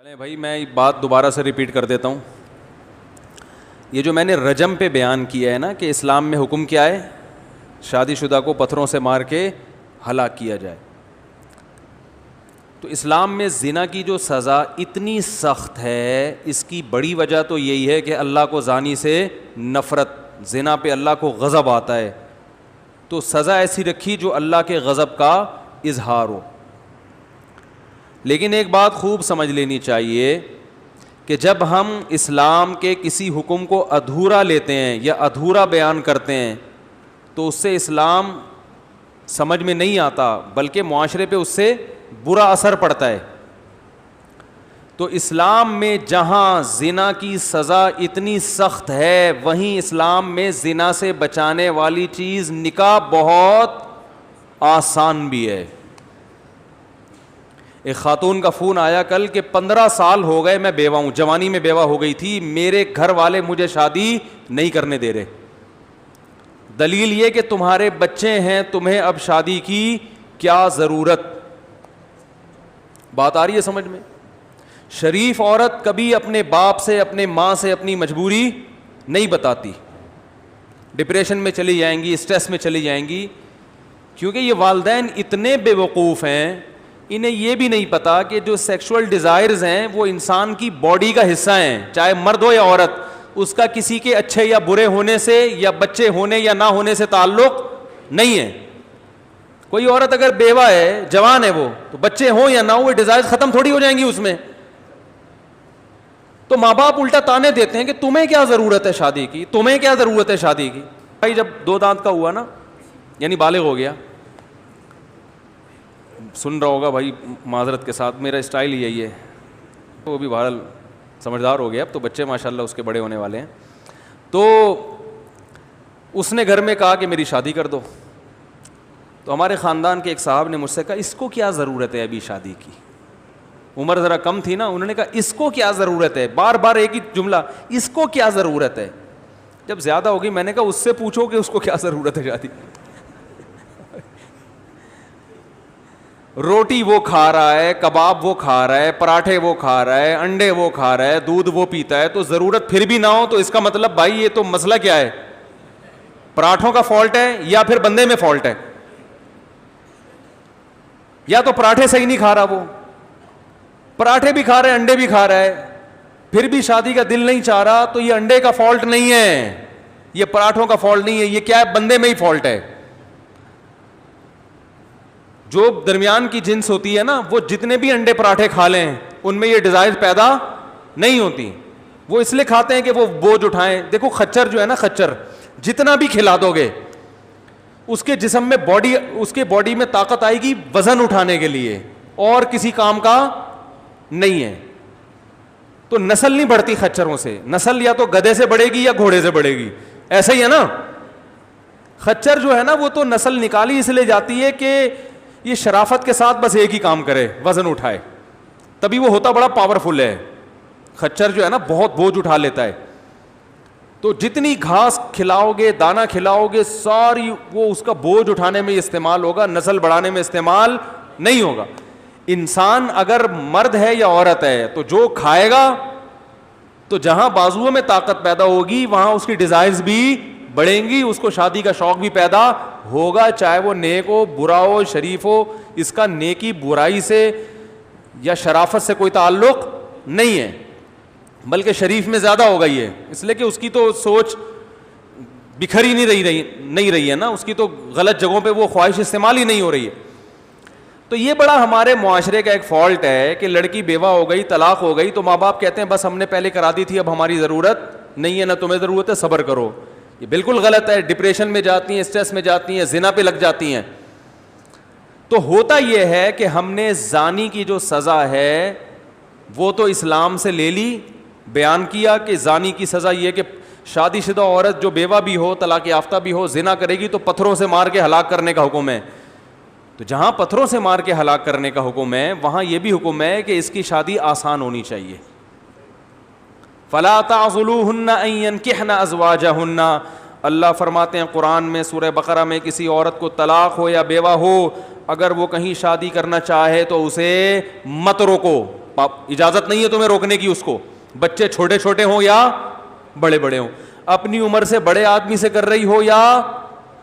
چلیں بھائی میں بات دوبارہ سے ریپیٹ کر دیتا ہوں. یہ جو میں نے رجم پہ بیان کیا ہے نا کہ اسلام میں حکم کیا ہے, شادی شدہ کو پتھروں سے مار کے ہلاک کیا جائے. تو اسلام میں زنا کی جو سزا اتنی سخت ہے, اس کی بڑی وجہ تو یہی ہے کہ اللہ کو زانی سے نفرت, زنا پہ اللہ کو غضب آتا ہے, تو سزا ایسی رکھی جو اللہ کے غضب کا اظہار ہو. لیکن ایک بات خوب سمجھ لینی چاہیے کہ جب ہم اسلام کے کسی حکم کو ادھورا لیتے ہیں یا ادھورا بیان کرتے ہیں تو اس سے اسلام سمجھ میں نہیں آتا, بلکہ معاشرے پہ اس سے برا اثر پڑتا ہے. تو اسلام میں جہاں زنا کی سزا اتنی سخت ہے, وہیں اسلام میں زنا سے بچانے والی چیز نکاح بہت آسان بھی ہے. ایک خاتون کا فون آیا کل کہ 15 سال ہو گئے میں بیوہ ہوں, جوانی میں بیوہ ہو گئی تھی, میرے گھر والے مجھے شادی نہیں کرنے دے رہے. دلیل یہ کہ تمہارے بچے ہیں, تمہیں اب شادی کی کیا ضرورت. بات آ رہی ہے سمجھ میں؟ شریف عورت کبھی اپنے باپ سے, اپنے ماں سے اپنی مجبوری نہیں بتاتی. ڈپریشن میں چلی جائیں گی, اسٹریس میں چلی جائیں گی, کیونکہ یہ والدین اتنے بے وقوف ہیں, انہیں یہ بھی نہیں پتا کہ جو سیکشول ڈیزائرز ہیں وہ انسان کی باڈی کا حصہ ہیں, چاہے مرد ہو یا عورت. اس کا کسی کے اچھے یا برے ہونے سے یا بچے ہونے یا نہ ہونے سے تعلق نہیں ہے. کوئی عورت اگر بیوہ ہے, جوان ہے, وہ تو بچے ہوں یا نہ ہو, وہ ڈیزائرز ختم تھوڑی ہو جائیں گی اس میں. تو ماں باپ الٹا تانے دیتے ہیں کہ تمہیں کیا ضرورت ہے شادی کی, تمہیں کیا ضرورت ہے شادی کی. بھائی جب 2 دانت کا ہوا نا, یعنی بالغ ہو گیا, سن رہا ہوگا بھائی معذرت کے ساتھ, میرا اسٹائل یہی ہے, وہ بھی بہرحال سمجھدار ہو گیا, اب تو بچے ماشاءاللہ اس کے بڑے ہونے والے ہیں. تو اس نے گھر میں کہا کہ میری شادی کر دو. تو ہمارے خاندان کے ایک صاحب نے مجھ سے کہا اس کو کیا ضرورت ہے ابھی شادی کی. عمر ذرا کم تھی نا, انہوں نے کہا اس کو کیا ضرورت ہے, بار بار ایک ہی جملہ, اس کو کیا ضرورت ہے. جب زیادہ ہوگی میں نے کہا اس سے پوچھو کہ اس کو کیا ضرورت ہے شادی. روٹی وہ کھا رہا ہے, کباب وہ کھا رہا ہے, پراٹھے وہ کھا رہا ہے, انڈے وہ کھا رہا ہے, دودھ وہ پیتا ہے, تو ضرورت پھر بھی نہ ہو تو اس کا مطلب بھائی یہ تو مسئلہ کیا ہے, پراٹھوں کا فالٹ ہے یا پھر بندے میں فالٹ ہے. یا تو پراٹھے صحیح نہیں کھا رہا, وہ پراٹھے بھی کھا رہا ہے, انڈے بھی کھا رہا ہے, پھر بھی شادی کا دل نہیں چاہ رہا, تو یہ انڈے کا فالٹ نہیں ہے, یہ پراٹھوں کا فالٹ نہیں ہے, یہ کیا ہے, بندے میں ہی فالٹ ہے. جو درمیان کی جنس ہوتی ہے نا, وہ جتنے بھی انڈے پراٹھے کھا لیں ان میں یہ ڈیزائر پیدا نہیں ہوتی. وہ اس لیے کھاتے ہیں کہ وہ بوجھ اٹھائیں. دیکھو خچر جو ہے نا, خچر جتنا بھی کھلا دو گے اس کے جسم میں باڈی, اس کے باڈی میں طاقت آئے گی وزن اٹھانے کے لیے, اور کسی کام کا نہیں ہے. تو نسل نہیں بڑھتی خچروں سے, نسل یا تو گدھے سے بڑھے گی یا گھوڑے سے بڑھے گی, ایسا ہی ہے نا. خچر جو ہے نا وہ تو نسل نکالی اس لیے جاتی ہے کہ یہ شرافت کے ساتھ بس ایک ہی کام کرے, وزن اٹھائے, تبھی وہ ہوتا بڑا پاورفل ہے. خچر جو ہے نا بہت بوجھ اٹھا لیتا ہے. تو جتنی گھاس کھلاؤ گے, دانہ کھلاؤ گے, ساری وہ اس کا بوجھ اٹھانے میں استعمال ہوگا, نسل بڑھانے میں استعمال نہیں ہوگا. انسان اگر مرد ہے یا عورت ہے تو جو کھائے گا, تو جہاں بازوؤں میں طاقت پیدا ہوگی وہاں اس کی ڈیزائرز بھی بڑھیں گی, اس کو شادی کا شوق بھی پیدا ہوگا, چاہے وہ نیک ہو, برا ہو, شریف ہو. اس کا نیکی برائی سے یا شرافت سے کوئی تعلق نہیں ہے, بلکہ شریف میں زیادہ ہوگا یہ, اس لیے کہ اس کی تو سوچ بکھری نہیں رہی ہے نا, اس کی تو غلط جگہوں پہ وہ خواہش استعمال ہی نہیں ہو رہی ہے. تو یہ بڑا ہمارے معاشرے کا ایک فالٹ ہے کہ لڑکی بیوہ ہو گئی, طلاق ہو گئی, تو ماں باپ کہتے ہیں بس ہم نے پہلے کرا دی تھی, اب ہماری ضرورت نہیں ہے, نہ تمہیں ضرورت ہے, صبر کرو. یہ بالکل غلط ہے. ڈپریشن میں جاتی ہیں, اسٹریس میں جاتی ہیں, زنا پہ لگ جاتی ہیں. تو ہوتا یہ ہے کہ ہم نے زانی کی جو سزا ہے وہ تو اسلام سے لے لی, بیان کیا کہ زانی کی سزا یہ کہ شادی شدہ عورت جو بیوہ بھی ہو, طلاق یافتہ بھی ہو, زنا کرے گی تو پتھروں سے مار کے ہلاک کرنے کا حکم ہے. تو جہاں پتھروں سے مار کے ہلاک کرنے کا حکم ہے, وہاں یہ بھی حکم ہے کہ اس کی شادی آسان ہونی چاہیے. فَلَا تَعْضُلُوهُنَّ أَن يَنكِحْنَ أَزْوَاجَهُنَّ, اللہ فرماتے ہیں قرآن میں سورہ بقرہ میں, کسی عورت کو طلاق ہو یا بیوہ ہو, اگر وہ کہیں شادی کرنا چاہے تو اسے مت روکو. اجازت نہیں ہے تمہیں روکنے کی اس کو, بچے چھوٹے چھوٹے ہوں یا بڑے بڑے ہوں, اپنی عمر سے بڑے آدمی سے کر رہی ہو یا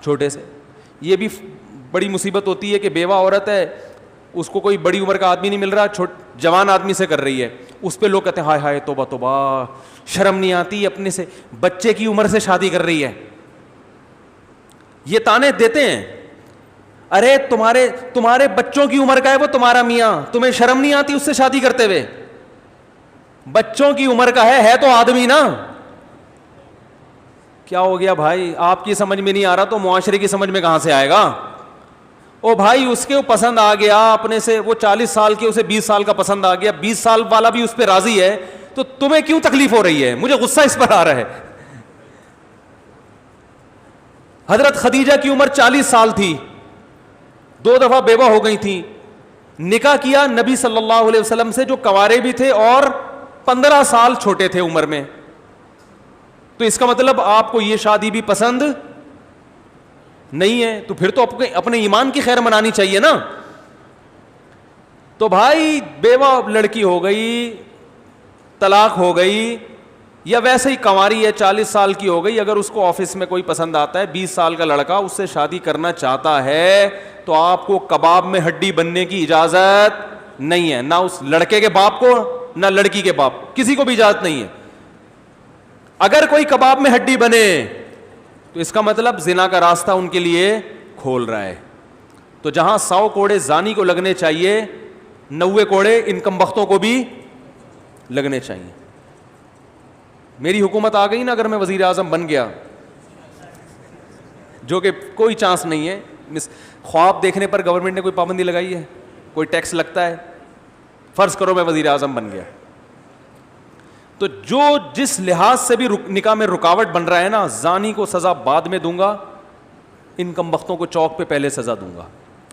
چھوٹے سے. یہ بھی بڑی مصیبت ہوتی ہے کہ بیوہ عورت ہے, اس کو کوئی بڑی عمر کا آدمی نہیں مل رہا, جوان آدمی سے کر رہی ہے, اس پہ لوگ کہتے ہیں ہائے ہائے توبہ توبہ, شرم نہیں آتی اپنے سے, بچے کی عمر سے شادی کر رہی ہے. یہ تانے دیتے ہیں, ارے تمہارے بچوں کی عمر کا ہے وہ تمہارا میاں, تمہیں شرم نہیں آتی اس سے شادی کرتے ہوئے؟ بچوں کی عمر کا ہے تو آدمی نا. کیا ہو گیا بھائی, آپ کی سمجھ میں نہیں آ رہا تو معاشرے کی سمجھ میں کہاں سے آئے گا؟ او بھائی اس کے پسند آ گیا اپنے سے, وہ 40 سال کے اسے 20 سال کا پسند آ گیا, 20 سال والا بھی اس پہ راضی ہے, تو تمہیں کیوں تکلیف ہو رہی ہے؟ مجھے غصہ اس پر آ رہا ہے. حضرت خدیجہ کی عمر 40 سال تھی, 2 دفعہ بیوہ ہو گئی تھی, نکاح کیا نبی صلی اللہ علیہ وسلم سے جو کنوارے بھی تھے اور 15 سال چھوٹے تھے عمر میں. تو اس کا مطلب آپ کو یہ شادی بھی پسند نہیں ہے, تو پھر تو اپنے ایمان کی خیر منانی چاہیے نا. تو بھائی بیوہ لڑکی ہو گئی, طلاق ہو گئی, یا ویسے ہی کنواری ہے 40 سال کی ہو گئی, اگر اس کو آفس میں کوئی پسند آتا ہے 20 سال کا لڑکا اس سے شادی کرنا چاہتا ہے, تو آپ کو کباب میں ہڈی بننے کی اجازت نہیں ہے, نہ اس لڑکے کے باپ کو نہ لڑکی کے باپ, کسی کو بھی اجازت نہیں ہے. اگر کوئی کباب میں ہڈی بنے تو اس کا مطلب زنا کا راستہ ان کے لیے کھول رہا ہے. تو جہاں 100 کوڑے زانی کو لگنے چاہیے, 90 کوڑے ان کم بختوں کو بھی لگنے چاہیے. میری حکومت آ گئی نا, اگر میں وزیر اعظم بن گیا, جو کہ کوئی چانس نہیں ہے, خواب دیکھنے پر گورنمنٹ نے کوئی پابندی لگائی ہے؟ کوئی ٹیکس لگتا ہے؟ فرض کرو میں وزیر اعظم بن گیا, تو جو جس لحاظ سے بھی نکاح میں رکاوٹ بن رہا ہے نا, زانی کو سزا بعد میں دوں گا, ان کم بختوں کو چوک پہ پہلے سزا دوں گا.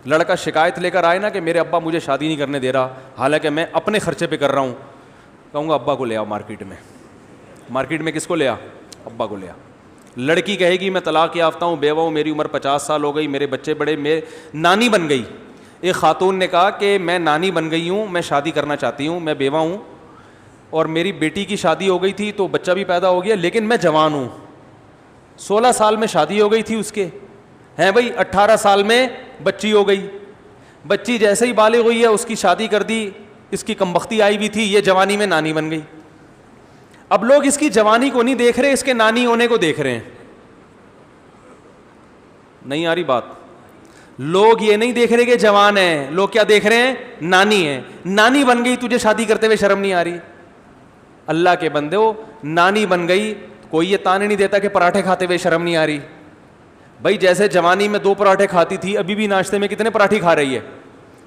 لڑکا شکایت لے کر آئے نا کہ میرے ابا مجھے شادی نہیں کرنے دے رہا, حالانکہ میں اپنے خرچے پہ کر رہا ہوں, کہوں گا ابا کو لے آؤ مارکیٹ میں کس کو لے آ؟ ابا کو لے آ. لڑکی کہے گی میں طلاق یافتہ ہوں, بیوہ ہوں, میری عمر 50 سال ہو گئی, میرے بچے بڑے, میں نانی بن گئی. ایک خاتون نے کہا کہ میں نانی بن گئی ہوں, میں شادی کرنا چاہتی ہوں, میں بیوہ ہوں اور میری بیٹی کی شادی ہو گئی تھی تو بچہ بھی پیدا ہو گیا, لیکن میں جوان ہوں. 16 سال میں شادی ہو گئی تھی اس کے, ہیں بھائی 18 سال میں بچی ہو گئی. بچی جیسے ہی بالغ ہوئی ہے اس کی شادی کر دی, اس کی کمبختی آئی بھی تھی, یہ جوانی میں نانی بن گئی. اب لوگ اس کی جوانی کو نہیں دیکھ رہے, اس کے نانی ہونے کو دیکھ رہے ہیں. نہیں آ رہی بات؟ لوگ یہ نہیں دیکھ رہے کہ جوان ہے, لوگ کیا دیکھ رہے ہیں؟ نانی ہے. نانی بن گئی, تجھے شادی کرتے ہوئے شرم نہیں آ رہی؟ اللہ کے بندے ہو, نانی بن گئی, کوئی یہ تانے نہیں دیتا کہ پراٹھے کھاتے ہوئے شرم نہیں آ رہی. بھائی جیسے جوانی میں 2 پراٹھے کھاتی تھی, ابھی بھی ناشتے میں کتنے پراٹھے کھا رہی ہے؟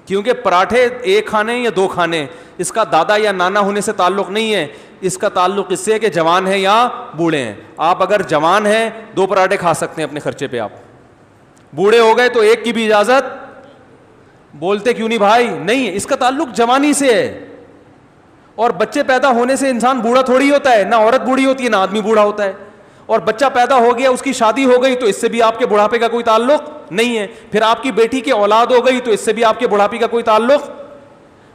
کیونکہ پراٹھے 1 کھانے یا 2 کھانے, اس کا دادا یا نانا ہونے سے تعلق نہیں ہے, اس کا تعلق اس سے کہ جوان ہے یا بوڑھے ہیں. آپ اگر جوان ہیں 2 پراٹھے کھا سکتے ہیں اپنے خرچے پہ, آپ بوڑھے ہو گئے تو 1 کی بھی اجازت. بولتے کیوں نہیں بھائی؟ نہیں, اس کا تعلق جوانی سے ہے. اور بچے پیدا ہونے سے انسان بوڑھا تھوڑی ہوتا ہے, نہ عورت بوڑھی ہوتی ہے نہ آدمی بوڑھا ہوتا ہے. اور بچہ پیدا ہو گیا, اس کی شادی ہو گئی, تو اس سے بھی آپ کے بڑھاپے کا کوئی تعلق نہیں ہے. پھر آپ کی بیٹی کی اولاد ہو گئی تو اس سے بھی آپ کے بڑھاپے کا کوئی تعلق.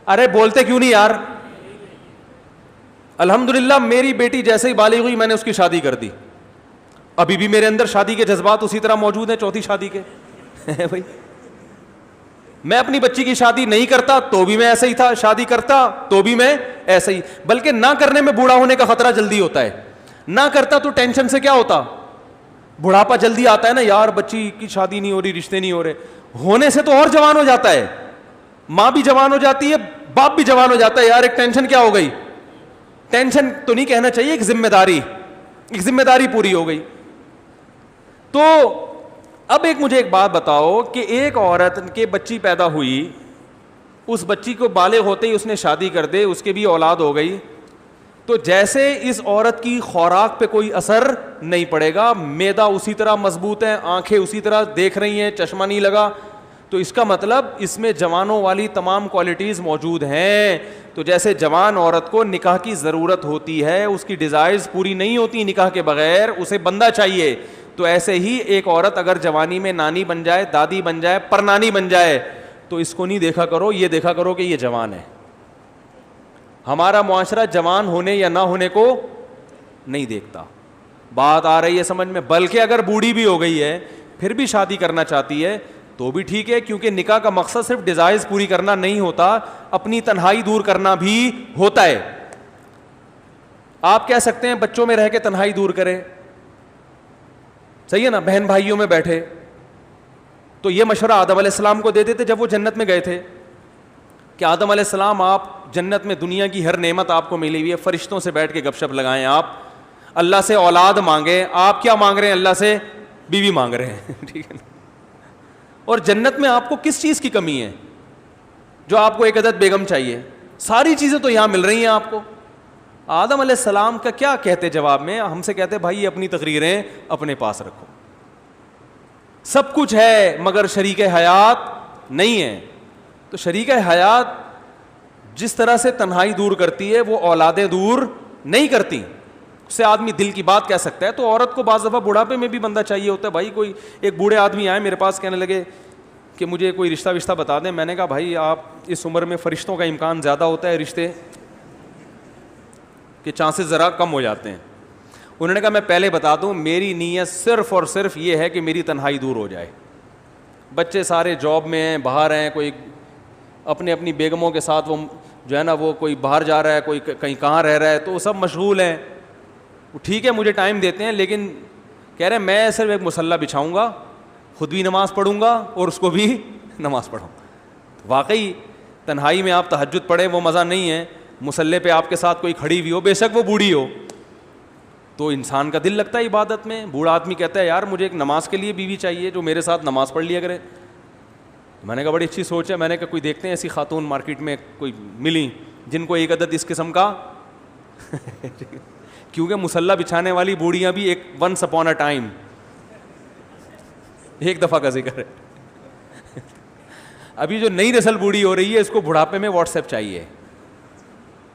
ارے بولتے کیوں نہیں یار؟ الحمدللہ میری بیٹی جیسے ہی بالغ ہوئی میں نے اس کی شادی کر دی. ابھی بھی میرے اندر شادی کے جذبات اسی طرح موجود ہیں, چوتھی شادی کے. بھائی میں اپنی بچی کی شادی نہیں کرتا تو بھی میں ایسا ہی تھا, شادی کرتا تو بھی میں ایسا ہی, بلکہ نہ کرنے میں بوڑھا ہونے کا خطرہ جلدی ہوتا ہے. نہ کرتا تو ٹینشن سے کیا ہوتا, بڑھاپا جلدی آتا ہے نا یار, بچی کی شادی نہیں ہو رہی, رشتے نہیں ہو رہے. ہونے سے تو اور جوان ہو جاتا ہے, ماں بھی جوان ہو جاتی ہے, باپ بھی جوان ہو جاتا ہے. یار ایک ٹینشن کیا ہو گئی, ٹینشن تو نہیں کہنا چاہیے, ایک ذمہ داری پوری ہو گئی. تو اب مجھے ایک بات بتاؤ کہ ایک عورت کے بچی پیدا ہوئی, اس بچی کو بالغ ہوتے ہی اس نے شادی کر دے, اس کے بھی اولاد ہو گئی, تو جیسے اس عورت کی خوراک پہ کوئی اثر نہیں پڑے گا, معدہ اسی طرح مضبوط ہے, آنکھیں اسی طرح دیکھ رہی ہیں, چشمہ نہیں لگا, تو اس کا مطلب اس میں جوانوں والی تمام کوالٹیز موجود ہیں. تو جیسے جوان عورت کو نکاح کی ضرورت ہوتی ہے, اس کی ڈیزائرز پوری نہیں ہوتی نکاح کے بغیر, اسے بندہ چاہیے, تو ایسے ہی ایک عورت اگر جوانی میں نانی بن جائے, دادی بن جائے, پرنانی بن جائے, تو اس کو نہیں دیکھا کرو, یہ دیکھا کرو کہ یہ جوان ہے. ہمارا معاشرہ جوان ہونے یا نہ ہونے کو نہیں دیکھتا. بات آ رہی ہے سمجھ میں؟ بلکہ اگر بوڑھی بھی ہو گئی ہے پھر بھی شادی کرنا چاہتی ہے تو بھی ٹھیک ہے, کیونکہ نکاح کا مقصد صرف ڈیزائرز پوری کرنا نہیں ہوتا, اپنی تنہائی دور کرنا بھی ہوتا ہے. آپ کہہ سکتے ہیں بچوں میں رہ کے تنہائی دور کریں, صحیح ہے نا, بہن بھائیوں میں بیٹھے. تو یہ مشورہ آدم علیہ السلام کو دیتے تھے جب وہ جنت میں گئے تھے کہ آدم علیہ السلام آپ جنت میں دنیا کی ہر نعمت آپ کو ملی ہوئی ہے, فرشتوں سے بیٹھ کے گپ شپ لگائیں, آپ اللہ سے اولاد مانگیں. آپ کیا مانگ رہے ہیں؟ اللہ سے بیوی مانگ رہے ہیں, ٹھیک ہے نا. اور جنت میں آپ کو کس چیز کی کمی ہے جو آپ کو ایک عدد بیگم چاہیے؟ ساری چیزیں تو یہاں مل رہی ہیں آپ کو. آدم علیہ السلام کا کیا کہتے جواب میں؟ ہم سے کہتے بھائی اپنی تقریریں اپنے پاس رکھو, سب کچھ ہے مگر شریک حیات نہیں ہے. تو شریک حیات جس طرح سے تنہائی دور کرتی ہے وہ اولادیں دور نہیں کرتی. اس سے آدمی دل کی بات کہہ سکتا ہے. تو عورت کو بعض دفعہ بڑھاپے میں بھی بندہ چاہیے ہوتا ہے. بھائی کوئی ایک بوڑھے آدمی آئے میرے پاس, کہنے لگے کہ مجھے کوئی رشتہ وشتہ بتا دیں. میں نے کہا بھائی آپ اس عمر میں فرشتوں کا امکان زیادہ ہوتا ہے رشتے کے چانسز ذرا کم ہو جاتے ہیں. انہوں نے کہا میں پہلے بتا دوں, میری نیت صرف اور صرف یہ ہے کہ میری تنہائی دور ہو جائے. بچے سارے جاب میں ہیں, باہر ہیں, کوئی اپنے اپنی بیگموں کے ساتھ وہ جو ہے نا وہ کوئی باہر جا رہا ہے, کوئی کہیں کہاں رہ رہا ہے, تو وہ سب مشغول ہیں. ٹھیک ہے مجھے ٹائم دیتے ہیں, لیکن کہہ رہے ہیں میں صرف ایک مصلی بچھاؤں گا, خود بھی نماز پڑھوں گا اور اس کو بھی نماز پڑھاؤں. واقعی تنہائی میں آپ تہجد پڑھیں وہ مزہ نہیں ہے. مصلی پہ آپ کے ساتھ کوئی کھڑی ہوئی ہو, بے شک وہ بوڑھی ہو, تو انسان کا دل لگتا ہے عبادت میں. بوڑھا آدمی کہتا ہے یار مجھے ایک نماز کے لیے بیوی چاہیے جو میرے ساتھ نماز پڑھ لیا کرے. میں نے کہا بڑی اچھی سوچ ہے. میں نے کہا کوئی دیکھتے ہیں ایسی خاتون مارکیٹ میں کوئی ملی جن کو ایک عدد اس قسم کا کیونکہ مصلی بچھانے والی بوڑھیاں بھی ایک ونس اپون اے ٹائم ایک دفعہ کا ذکر ہے. ابھی جو نئی نسل بوڑھی ہو رہی ہے اس کو بڑھاپے میں واٹس ایپ چاہیے,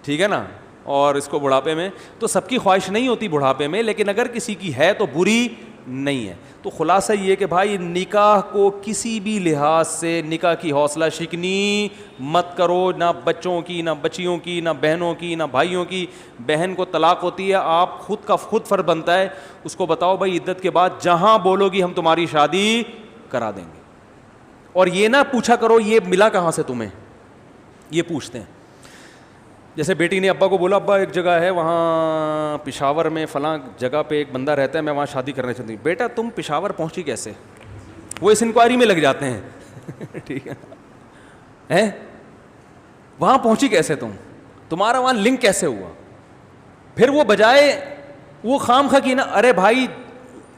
ٹھیک ہے نا, اور اس کو بڑھاپے میں, تو سب کی خواہش نہیں ہوتی بڑھاپے میں, لیکن اگر کسی کی ہے تو بری نہیں ہے. تو خلاصہ یہ کہ بھائی نکاح کو کسی بھی لحاظ سے نکاح کی حوصلہ شکنی مت کرو, نہ بچوں کی, نہ بچیوں کی, نہ بہنوں کی, نہ بھائیوں کی. بہن کو طلاق ہوتی ہے, آپ خود فرض بنتا ہے اس کو بتاؤ بھائی عدت کے بعد جہاں بولو گی ہم تمہاری شادی کرا دیں گے. اور یہ نہ پوچھا کرو یہ ملا کہاں سے تمہیں, یہ پوچھتے ہیں. جیسے بیٹی نے ابا کو بولا ابا ایک جگہ ہے وہاں پشاور میں فلاں جگہ پہ ایک بندہ رہتا ہے, میں وہاں شادی کرنا چاہتی ہوں. بیٹا تم پشاور پہنچی کیسے؟ وہ اس انکوائری میں لگ جاتے ہیں. ٹھیک ہے, وہاں پہنچی کیسے تم, تمہارا وہاں لنک کیسے ہوا؟ پھر وہ بجائے وہ خام خواہ کی نا, ارے بھائی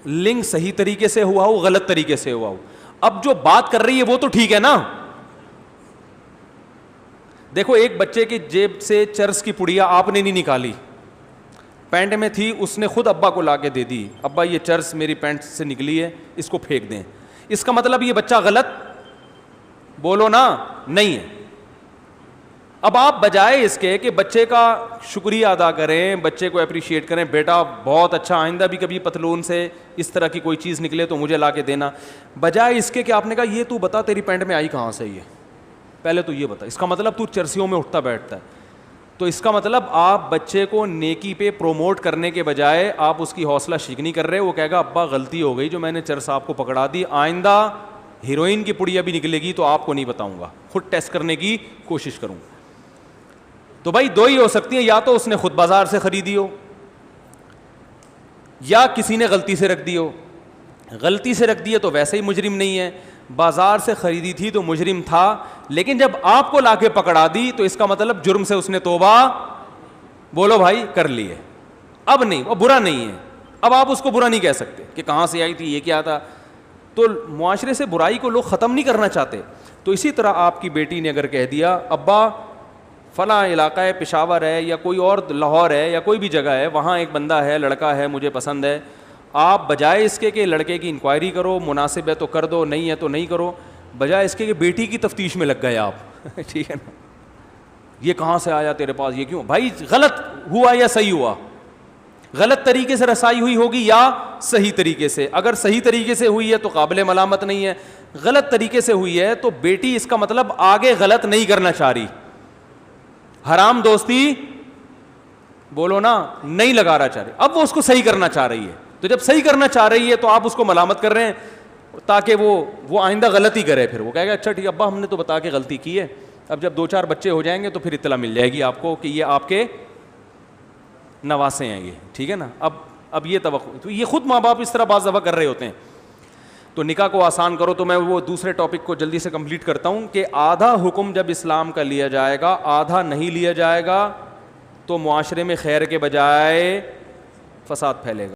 لنک صحیح طریقے سے ہوا ہو غلط طریقے سے ہوا ہو, اب جو بات کر رہی ہے وہ تو ٹھیک ہے نا. دیکھو ایک بچے کی جیب سے چرس کی پڑیا آپ نے نہیں نکالی, پینٹ میں تھی, اس نے خود ابا کو لا کے دے دی, ابا یہ چرس میری پینٹ سے نکلی ہے اس کو پھینک دیں. اس کا مطلب یہ بچہ غلط بولو نا نہیں ہے. اب آپ بجائے اس کے کہ بچے کا شکریہ ادا کریں, بچے کو اپریشیٹ کریں, بیٹا بہت اچھا, آئندہ بھی کبھی پتلون سے اس طرح کی کوئی چیز نکلے تو مجھے لا کے دینا, بجائے اس کے کہ آپ نے کہا یہ تو بتا تیری پینٹ میں آئی کہاں سے, یہ پہلے تو یہ بتا. اس کا مطلب تو چرسیوں میں اٹھتا بیٹھتا ہے. تو اس کا مطلب آپ بچے کو نیکی پہ پروموٹ کرنے کے بجائے آپ اس کی حوصلہ شکنی کر رہے. وہ کہے گا ابا غلطی ہو گئی جو میں نے چرس آپ کو پکڑا دی, آئندہ ہیروئن کی پڑیا بھی نکلے گی تو آپ کو نہیں بتاؤں گا, خود ٹیسٹ کرنے کی کوشش کروں. تو بھائی دو ہی ہو سکتی ہیں, یا تو اس نے خود بازار سے خریدی ہو یا کسی نے غلطی سے رکھ دی ہو. غلطی سے رکھ دی ہے تو ویسے ہی مجرم نہیں ہے, بازار سے خریدی تھی تو مجرم تھا, لیکن جب آپ کو لا کے پکڑا دی تو اس کا مطلب جرم سے اس نے توبہ بولو بھائی کر لی ہے. اب نہیں, وہ برا نہیں ہے, اب آپ اس کو برا نہیں کہہ سکتے کہ کہاں سے آئی تھی, یہ کیا تھا. تو معاشرے سے برائی کو لوگ ختم نہیں کرنا چاہتے. تو اسی طرح آپ کی بیٹی نے اگر کہہ دیا ابا فلاں علاقہ ہے, پشاور ہے یا کوئی اور لاہور ہے یا کوئی بھی جگہ ہے, وہاں ایک بندہ ہے, لڑکا ہے, مجھے پسند ہے, آپ بجائے اس کے کہ لڑکے کی انکوائری کرو, مناسب ہے تو کر دو, نہیں ہے تو نہیں کرو, بجائے اس کے کہ بیٹی کی تفتیش میں لگ گئے آپ. ٹھیک ہے نا, یہ کہاں سے آیا تیرے پاس, یہ کیوں. بھائی غلط ہوا یا صحیح ہوا, غلط طریقے سے رسائی ہوئی ہوگی یا صحیح طریقے سے. اگر صحیح طریقے سے ہوئی ہے تو قابل ملامت نہیں ہے, غلط طریقے سے ہوئی ہے تو بیٹی اس کا مطلب آگے غلط نہیں کرنا چاہ رہی, حرام دوستی بولو نا نہیں لگانا چاہ رہی, اب وہ اس کو صحیح کرنا چاہ رہی ہے, تو جب صحیح کرنا چاہ رہی ہے تو آپ اس کو ملامت کر رہے ہیں تاکہ وہ آئندہ غلطی کرے. پھر وہ کہے گا اچھا ٹھیک ابا ہم نے تو بتا کے غلطی کی ہے, اب جب 2-4 بچے ہو جائیں گے تو پھر اطلاع مل جائے گی آپ کو کہ یہ آپ کے نواسے ہیں یہ, ٹھیک ہے نا. اب یہ توقع, تو یہ خود ماں باپ اس طرح بعض دفعہ کر رہے ہوتے ہیں. تو نکاح کو آسان کرو. تو میں وہ دوسرے ٹاپک کو جلدی سے کمپلیٹ کرتا ہوں کہ آدھا حکم جب اسلام کا لیا جائے گا, آدھا نہیں لیا جائے گا, تو معاشرے میں خیر کے بجائے فساد پھیلے گا.